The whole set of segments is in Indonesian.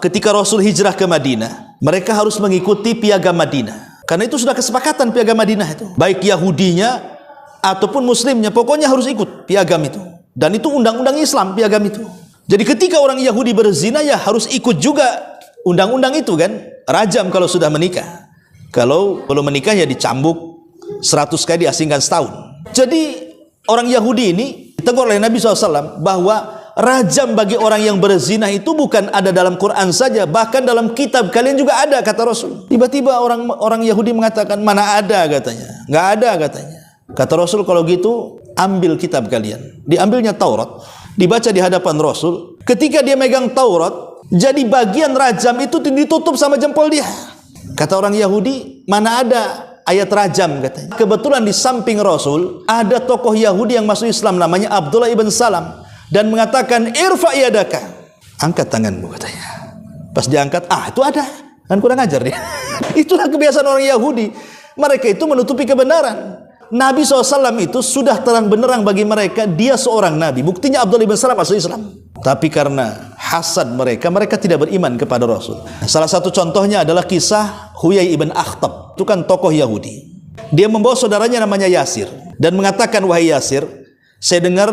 ketika Rasul hijrah ke Madinah, mereka harus mengikuti piagam Madinah. Karena itu sudah kesepakatan piagam Madinah itu. Baik Yahudinya ataupun Muslimnya, pokoknya harus ikut piagam itu. Dan itu undang-undang Islam, piagam itu. Jadi ketika orang Yahudi berzina, ya harus ikut juga undang-undang itu kan. Rajam kalau sudah menikah. Kalau belum menikah ya dicambuk 100 kali, diasingkan setahun. Jadi orang Yahudi ini ditegur oleh Nabi SAW bahwa rajam bagi orang yang berzina itu bukan ada dalam Quran saja, bahkan dalam kitab kalian juga ada, kata Rasul. Tiba-tiba orang Yahudi mengatakan, mana ada katanya, nggak ada katanya. Kata Rasul, kalau gitu ambil kitab kalian. Diambilnya Taurat, dibaca di hadapan Rasul. Ketika dia megang Taurat, jadi bagian rajam itu ditutup sama jempol dia. Kata orang Yahudi, mana ada ayat rajam katanya. Kebetulan di samping Rasul ada tokoh Yahudi yang masuk Islam namanya Abdullah ibn Salam, dan mengatakan, irfa yadaka, angkat tanganmu katanya. Pas diangkat, itu ada, kan kurang ajar dia. Itulah kebiasaan orang Yahudi, mereka itu menutupi kebenaran. Nabi SAW itu sudah terang benderang bagi mereka, dia seorang Nabi. Buktinya Abdullah ibn Salam masuk Islam. Tapi karena hasad mereka, mereka tidak beriman kepada Rasul. Salah satu contohnya adalah kisah Huyai ibn Akhtab. Itu kan tokoh Yahudi. Dia membawa saudaranya namanya Yasir, dan mengatakan, wahai Yasir, saya dengar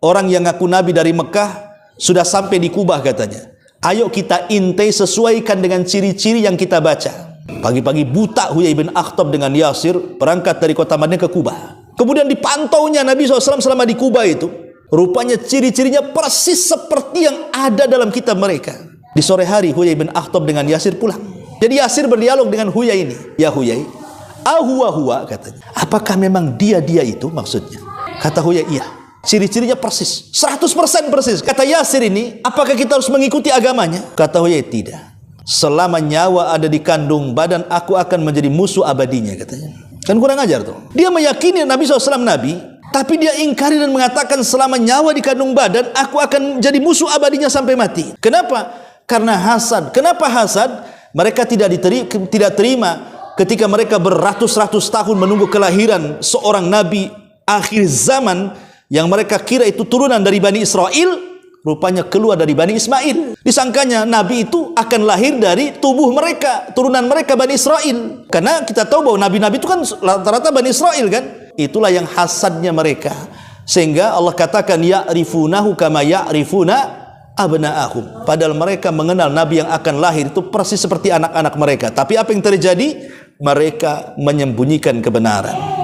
orang yang ngaku Nabi dari Mekah sudah sampai di Kubah katanya. Ayo kita intai, sesuaikan dengan ciri-ciri yang kita baca. Pagi-pagi buta Huyai bin Akhtab dengan Yasir berangkat dari kota Madinah ke Kubah. Kemudian dipantaunya Nabi SAW selama di Kubah itu. Rupanya ciri-cirinya persis seperti yang ada dalam kitab mereka. Di sore hari Huyai bin Akhtab dengan Yasir pulang. Jadi Yasir berdialog dengan Huyai ini. Ya Huyai, ahuwa katanya. Apakah memang dia itu maksudnya? Kata Huyai, iya. Ciri-cirinya persis, 100% persis. Kata Yasir ini, apakah kita harus mengikuti agamanya? Kata Huyai, tidak. Selama nyawa ada di kandung badan, aku akan menjadi musuh abadinya katanya. Kan kurang ajar tuh. Dia meyakini Nabi SAW Nabi, tapi dia ingkari dan mengatakan selama nyawa di kandung badan, aku akan menjadi musuh abadinya sampai mati. Kenapa? Karena hasad. Kenapa hasad? Mereka tidak terima ketika mereka beratus-ratus tahun menunggu kelahiran seorang Nabi akhir zaman yang mereka kira itu turunan dari Bani Israel, rupanya keluar dari Bani Ismail. Disangkanya Nabi itu akan lahir dari tubuh mereka, turunan mereka Bani Israel. Karena kita tahu bahwa Nabi-Nabi itu kan rata-rata Bani Israel kan. Itulah yang hasadnya mereka. Sehingga Allah katakan, ya'rifunahu kama ya'rifuna abna'ahum. Padahal mereka mengenal Nabi yang akan lahir itu persis seperti anak-anak mereka. Tapi apa yang terjadi? Mereka menyembunyikan kebenaran.